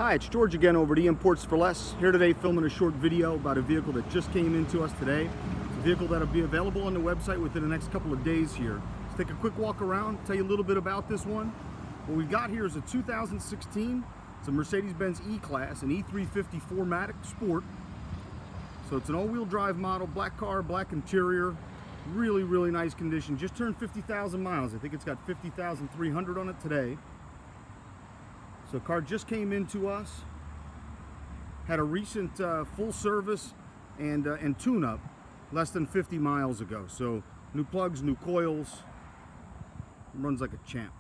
Hi, it's George again over at eimports4Less. Here today filming a short video about a vehicle that just came into us today. It's a vehicle that'll be available on the website within the next couple of days here. Let's take a quick walk around, tell you a little bit about this one. What we've got here is a 2016. It's a Mercedes-Benz E-Class, an E350 4Matic Sport. So it's an all-wheel drive model, black car, black interior, really nice condition. Just turned 50,000 miles. I think it's got 50,300 on it today. So the car just came into us, had a recent full service and tune-up less than 50 miles ago. So new plugs, new coils, runs like a champ.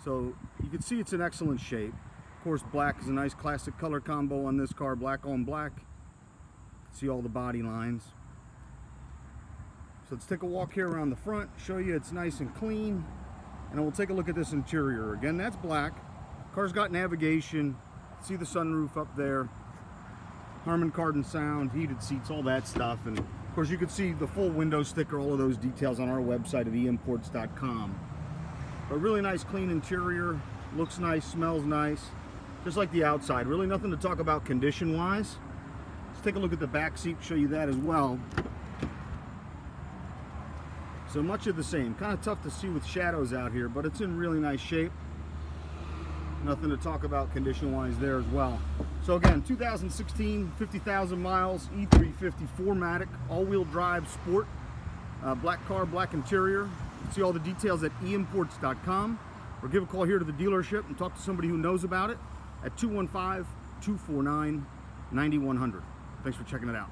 So you can see it's in excellent shape. Of course, black is a nice classic color combo on this car, black on black. See all the body lines. So let's take a walk here around the front, show you it's nice and clean, and then we'll take a look at this interior. Again, that's black. Car's got navigation, see the sunroof up there, Harman Kardon sound, heated seats, all that stuff. And of course you can see the full window sticker, all of those details on our website at eimports.com. But really nice clean interior, looks nice, smells nice, just like the outside. Really nothing to talk about condition wise. Let's take a look at the back seat, show you that as well. So much of the same, kind of tough to see with shadows out here, but it's in really nice shape. Nothing to talk about condition-wise there as well. So again, 2016, 50,000 miles, E350 4Matic, all-wheel drive sport, black car, black interior. See all the details at eimports.com, or give a call here to the dealership and talk to somebody who knows about it at 215-249-9100. Thanks for checking it out.